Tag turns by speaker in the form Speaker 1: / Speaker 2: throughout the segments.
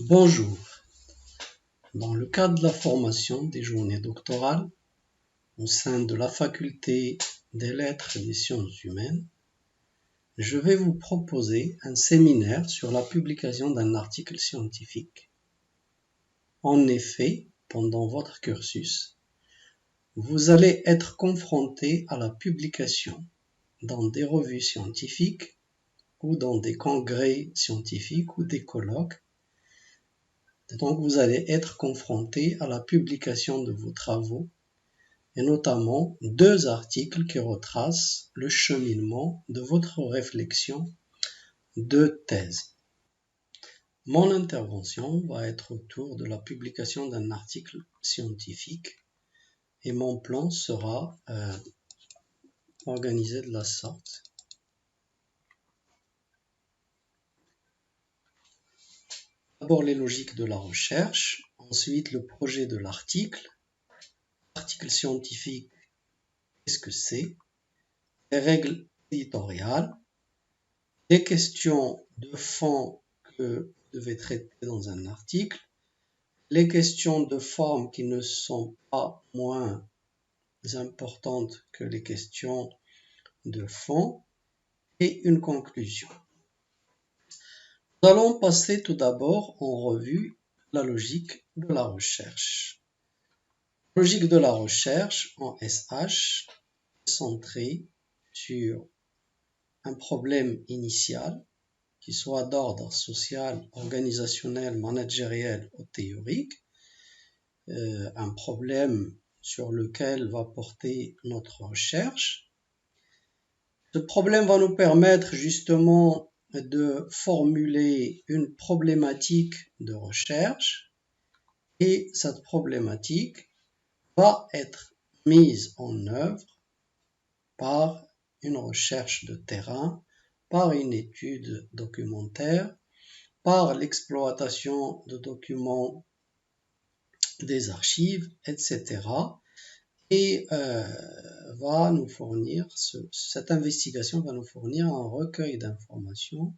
Speaker 1: Bonjour. Dans le cadre de la formation des journées doctorales au sein de la faculté des lettres et des sciences humaines, je vais vous proposer un séminaire sur la publication d'un article scientifique. En effet, pendant votre cursus, vous allez être confronté à la publication dans des revues scientifiques ou dans des congrès scientifiques ou des colloques. Donc, vous allez être confronté à la publication de vos travaux et notamment 2 articles qui retracent le cheminement de votre réflexion de thèse. Mon intervention va être autour de la publication d'un article scientifique et mon plan sera organisé de la sorte. D'abord les logiques de la recherche, ensuite le projet de l'article. L'article scientifique, qu'est-ce que c'est? Les règles éditoriales, les questions de fond que vous devez traiter dans un article, les questions de forme qui ne sont pas moins importantes que les questions de fond et une conclusion. Nous allons passer tout d'abord en revue la logique de la recherche. La logique de la recherche en SH est centrée sur un problème initial qui soit d'ordre social, organisationnel, managériel ou théorique, un problème sur lequel va porter notre recherche. Ce problème va nous permettre justement de formuler une problématique de recherche et cette problématique va être mise en œuvre par une recherche de terrain, par une étude documentaire, par l'exploitation de documents des archives, etc. Et va nous fournir, cette investigation va nous fournir un recueil d'informations,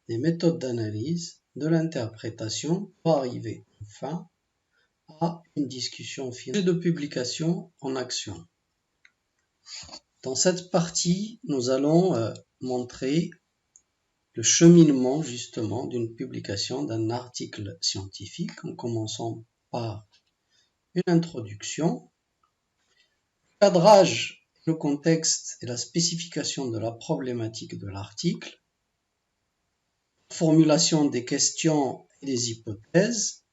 Speaker 1: des méthodes d'analyse, de l'interprétation, pour arriver enfin à une discussion finale de publication en action. Dans cette partie, nous allons montrer le cheminement justement d'une publication d'un article scientifique en commençant par une introduction, le cadrage, le contexte et la spécification de la problématique de l'article, la formulation des questions et des hypothèses,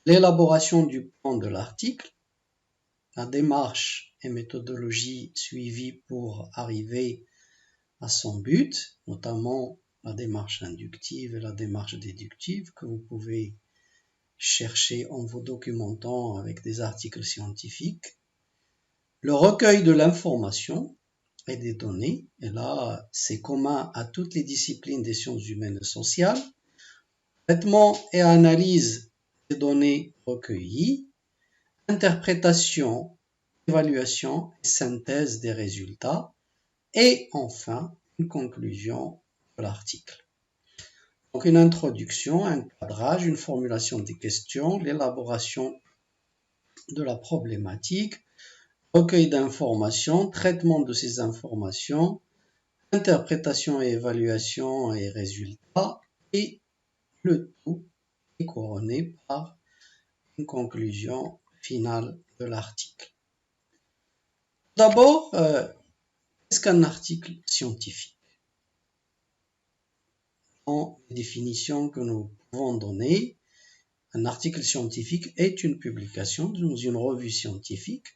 Speaker 1: l'élaboration du plan de l'article, la démarche et méthodologie suivie pour arriver à son but, notamment la démarche inductive et la démarche déductive que vous pouvez chercher en vous documentant avec des articles scientifiques, le recueil de l'information et des données, et là c'est commun à toutes les disciplines des sciences humaines et sociales, traitement et analyse des données recueillies, interprétation, évaluation et synthèse des résultats, et enfin une conclusion de l'article. Donc une introduction, un cadrage, une formulation des questions, l'élaboration de la problématique, recueil d'informations, traitement de ces informations, interprétation et évaluation et résultats, et le tout est couronné par une conclusion finale de l'article. D'abord, qu'est-ce qu'un article scientifique? Dans les définitions que nous pouvons donner, un article scientifique est une publication dans une revue scientifique.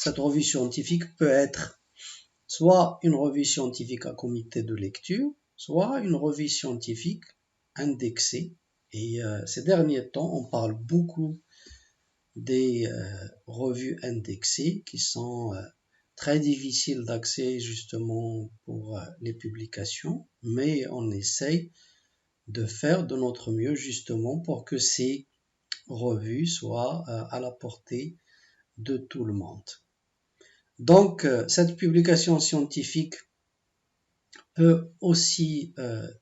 Speaker 1: Cette revue scientifique peut être soit une revue scientifique à comité de lecture, soit une revue scientifique indexée. Et ces derniers temps, on parle beaucoup des revues indexées qui sont très difficiles d'accès justement pour les publications, mais on essaye de faire de notre mieux justement pour que ces revues soient à la portée de tout le monde. Donc, cette publication scientifique peut aussi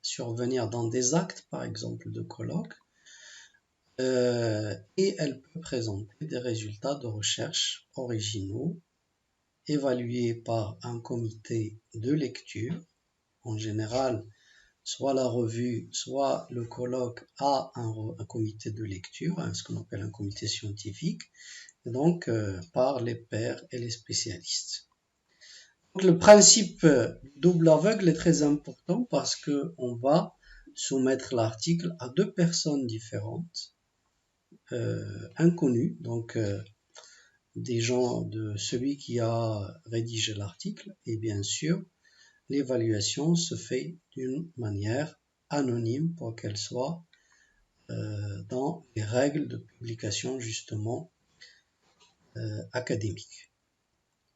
Speaker 1: survenir dans des actes, par exemple de colloque, et elle peut présenter des résultats de recherche originaux évalués par un comité de lecture. En général, soit la revue, soit le colloque a un comité de lecture, ce qu'on appelle un comité scientifique, donc par les pairs et les spécialistes. Donc, le principe double aveugle est très important parce que on va soumettre l'article à deux personnes différentes, inconnues, donc des gens de celui qui a rédigé l'article, et bien sûr l'évaluation se fait d'une manière anonyme pour qu'elle soit dans les règles de publication justement académiques.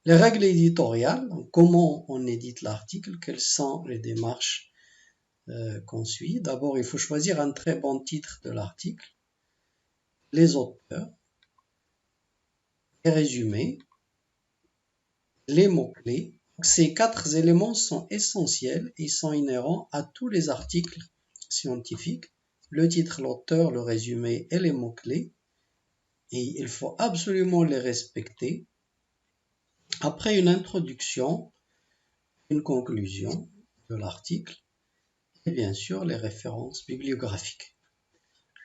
Speaker 1: Les règles éditoriales, comment on édite l'article, quelles sont les démarches qu'on suit. D'abord, il faut choisir un très bon titre de l'article, les auteurs, les résumés, les mots-clés. Ces quatre éléments sont essentiels et sont inhérents à tous les articles scientifiques, le titre, l'auteur, le résumé et les mots-clés, et il faut absolument les respecter. Après une introduction, une conclusion de l'article, et bien sûr les références bibliographiques.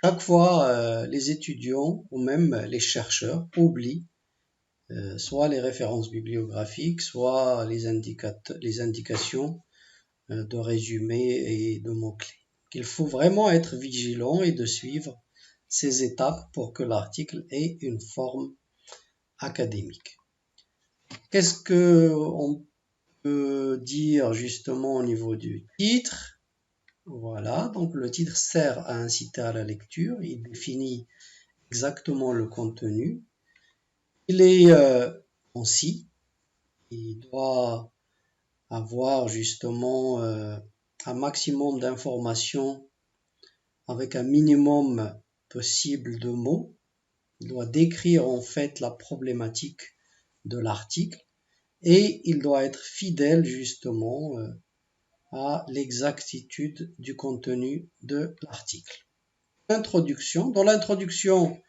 Speaker 1: Chaque fois, les étudiants ou même les chercheurs oublient soit les références bibliographiques, soit les indications de résumé et de mots-clés. Il faut vraiment être vigilant et de suivre ces étapes pour que l'article ait une forme académique. Qu'est-ce qu'on peut dire justement au niveau du titre? Voilà, donc le titre sert à inciter à la lecture, il définit exactement le contenu. Il est concis, il doit avoir justement un maximum d'informations avec un minimum possible de mots. Il doit décrire en fait la problématique de l'article et il doit être fidèle justement à l'exactitude du contenu de l'article. Introduction. Dans l'introduction,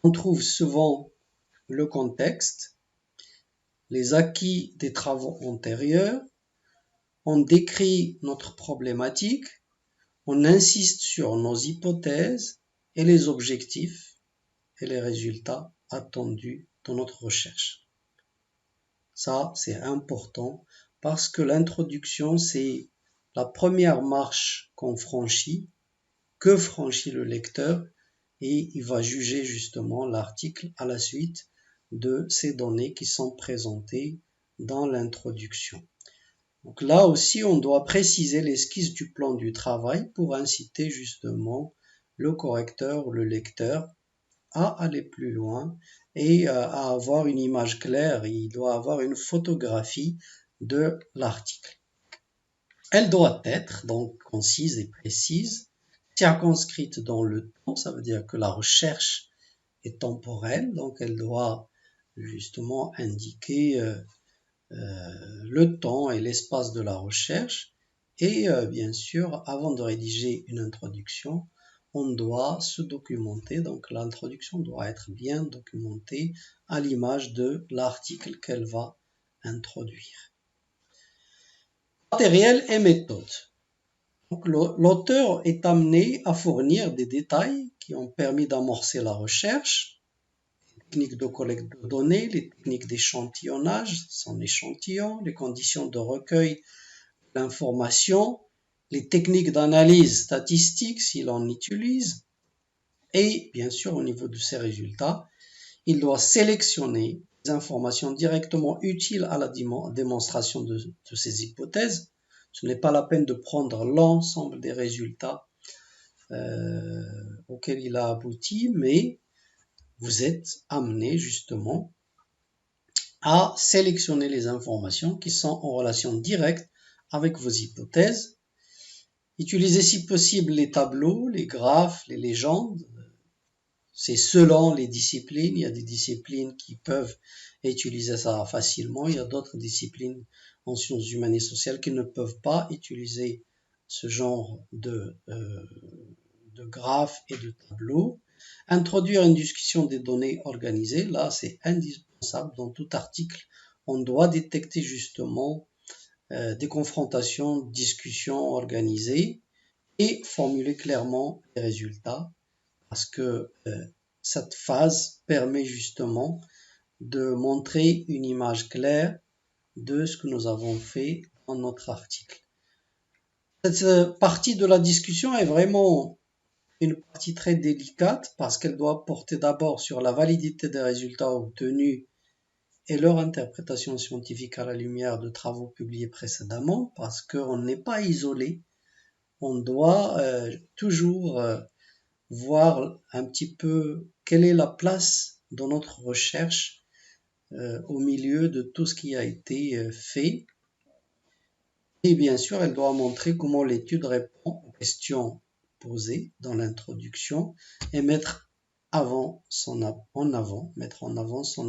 Speaker 1: on trouve souvent le contexte, les acquis des travaux antérieurs, on décrit notre problématique, on insiste sur nos hypothèses et les objectifs et les résultats attendus dans notre recherche. Ça, c'est important parce que l'introduction, c'est la première marche qu'on franchit, que franchit le lecteur, et il va juger justement l'article à la suite de ces données qui sont présentées dans l'introduction. Donc là aussi, on doit préciser l'esquisse du plan du travail pour inciter justement le correcteur ou le lecteur à aller plus loin et à avoir une image claire. Il doit avoir une photographie de l'article. Elle doit être donc concise et précise, circonscrite dans le temps, ça veut dire que la recherche est temporelle, donc elle doit justement indiquer le temps et l'espace de la recherche. Et bien sûr, avant de rédiger une introduction, on doit se documenter, donc l'introduction doit être bien documentée à l'image de l'article qu'elle va introduire. Matériel et méthode. Donc l'auteur est amené à fournir des détails qui ont permis d'amorcer la recherche, les techniques de collecte de données, les techniques d'échantillonnage, son échantillon, les conditions de recueil de l'information, les techniques d'analyse statistique s'il en utilise, et bien sûr au niveau de ses résultats, il doit sélectionner les informations directement utiles à la démonstration de ses hypothèses. Ce n'est pas la peine de prendre l'ensemble des résultats auxquels il a abouti, mais vous êtes amené justement à sélectionner les informations qui sont en relation directe avec vos hypothèses. Utilisez si possible les tableaux, les graphes, les légendes. C'est selon les disciplines. Il y a des disciplines qui peuvent utiliser ça facilement. Il y a d'autres disciplines en sciences humaines et sociales qui ne peuvent pas utiliser ce genre de graphes et de tableaux. Introduire une discussion des données organisées, là c'est indispensable. Dans tout article, on doit détecter justement des confrontations, discussions organisées et formuler clairement les résultats parce que cette phase permet justement de montrer une image claire de ce que nous avons fait dans notre article. Cette partie de la discussion est vraiment une partie très délicate parce qu'elle doit porter d'abord sur la validité des résultats obtenus et leur interprétation scientifique à la lumière de travaux publiés précédemment, parce qu'on n'est pas isolé, on doit toujours voir un petit peu quelle est la place de notre recherche au milieu de tout ce qui a été fait. Et bien sûr, elle doit montrer comment l'étude répond aux questions posées dans l'introduction et mettre en avant son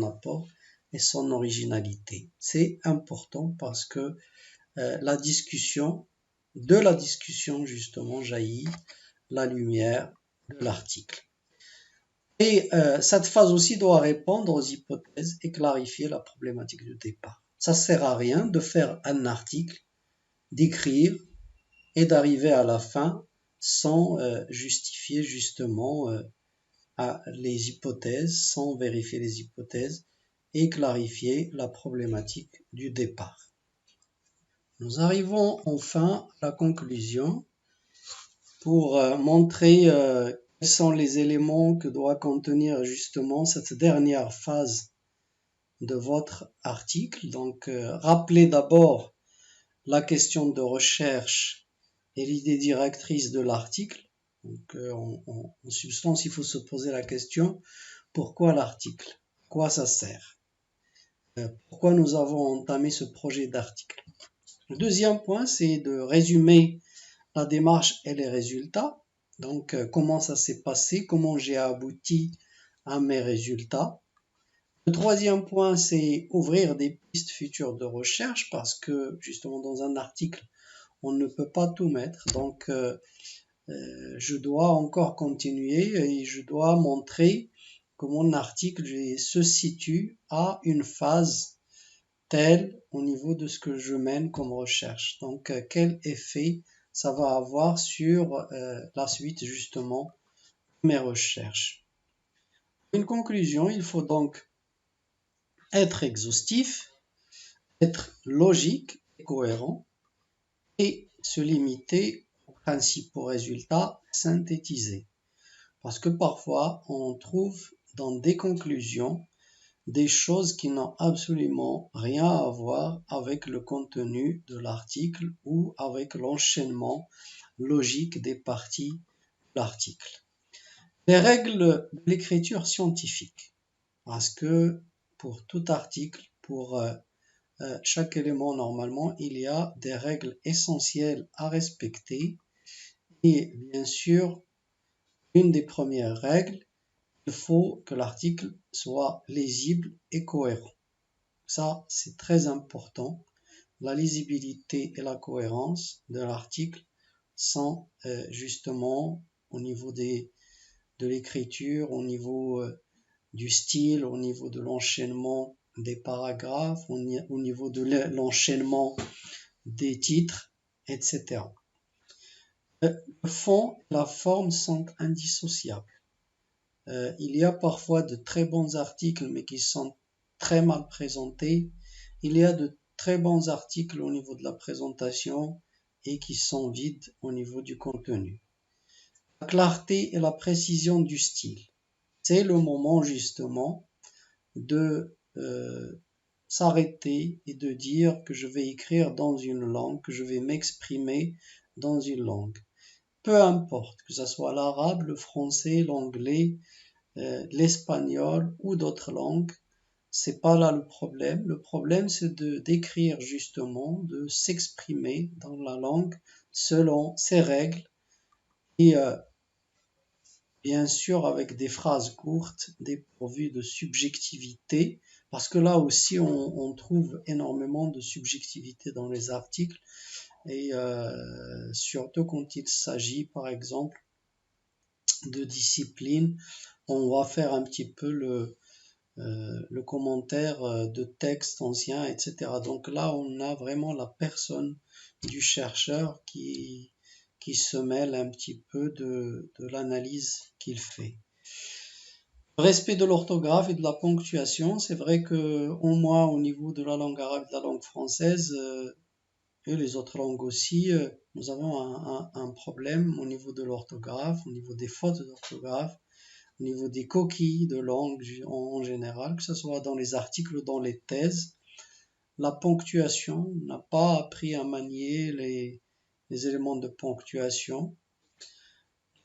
Speaker 1: apport et son originalité. C'est important parce que de la discussion justement jaillit la lumière de l'article. Et cette phase aussi doit répondre aux hypothèses et clarifier la problématique de départ. Ça sert à rien de faire un article, d'écrire et d'arriver à la fin sans justifier justement les hypothèses, sans vérifier les hypothèses et clarifier la problématique du départ. Nous arrivons enfin à la conclusion pour montrer quels sont les éléments que doit contenir justement cette dernière phase de votre article. Donc, rappelez d'abord la question de recherche et l'idée directrice de l'article. Donc, en substance, il faut se poser la question, pourquoi l'article? À quoi ça sert? Pourquoi nous avons entamé ce projet d'article? Le deuxième point, c'est de résumer la démarche et les résultats. Donc, comment ça s'est passé, comment j'ai abouti à mes résultats. Le troisième point, c'est ouvrir des pistes futures de recherche parce que justement dans un article, on ne peut pas tout mettre. Donc, je dois encore continuer et je dois montrer que mon article se situe à une phase telle au niveau de ce que je mène comme recherche. Donc, quel effet ça va avoir sur la suite justement de mes recherches. Une conclusion, il faut donc être exhaustif, être logique et cohérent et se limiter aux principaux résultats synthétisés. Parce que parfois, on trouve dans des conclusions des choses qui n'ont absolument rien à voir avec le contenu de l'article ou avec l'enchaînement logique des parties de l'article. Les règles de l'écriture scientifique, parce que pour tout article, pour chaque élément normalement, il y a des règles essentielles à respecter et bien sûr, une des premières règles, il faut que l'article soit lisible et cohérent. Ça, c'est très important. La lisibilité et la cohérence de l'article sont justement au niveau de l'écriture, au niveau du style, au niveau de l'enchaînement des paragraphes, au niveau de l'enchaînement des titres, etc. Le fond et la forme sont indissociables. Il y a parfois de très bons articles, mais qui sont très mal présentés. Il y a de très bons articles au niveau de la présentation et qui sont vides au niveau du contenu. La clarté et la précision du style. C'est le moment justement de s'arrêter et de dire que je vais écrire dans une langue, que je vais m'exprimer dans une langue. Peu importe, que ce soit l'arabe, le français, l'anglais, l'espagnol ou d'autres langues, c'est pas là le problème. Le problème, c'est d'écrire justement, de s'exprimer dans la langue selon ses règles et bien sûr avec des phrases courtes, dépourvues de subjectivité, parce que là aussi on trouve énormément de subjectivité dans les articles et surtout quand il s'agit par exemple de discipline, on va faire un petit peu le commentaire de textes anciens, etc. Donc là, on a vraiment la personne du chercheur qui se mêle un petit peu de l'analyse qu'il fait. Respect de l'orthographe et de la ponctuation, c'est vrai que au moins au niveau de la langue arabe et de la langue française, et les autres langues aussi, nous avons un problème au niveau de l'orthographe, au niveau des fautes d'orthographe, au niveau des coquilles de langue en général, que ce soit dans les articles ou dans les thèses. La ponctuation, on n'a pas appris à manier les éléments de ponctuation.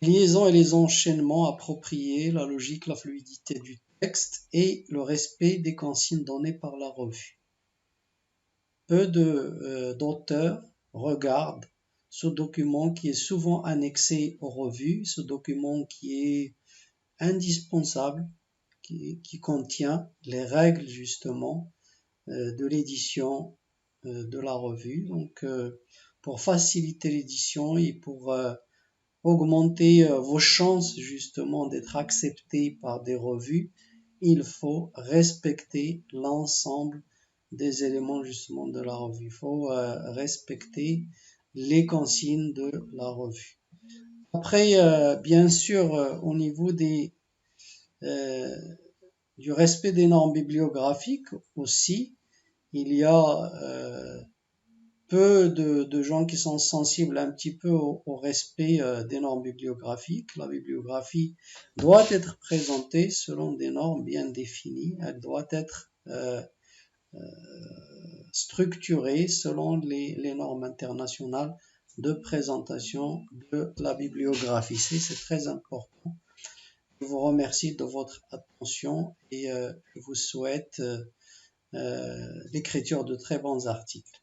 Speaker 1: Les liaisons et les enchaînements appropriés, la logique, la fluidité du texte et le respect des consignes données par la revue. Peu d'auteurs regardent ce document qui est souvent annexé aux revues, ce document qui est indispensable, qui contient les règles justement de l'édition de la revue. Donc, pour faciliter l'édition et pour augmenter vos chances justement d'être accepté par des revues, il faut respecter l'ensemble des éléments justement de la revue. Il faut respecter les consignes de la revue. Après, bien sûr, au niveau du respect des normes bibliographiques aussi, il y a peu de gens qui sont sensibles un petit peu au respect des normes bibliographiques. La bibliographie doit être présentée selon des normes bien définies. Elle doit être structurée selon les normes internationales de présentation de la bibliographie. C'est très important. Je vous remercie de votre attention et je vous souhaite l'écriture de très bons articles.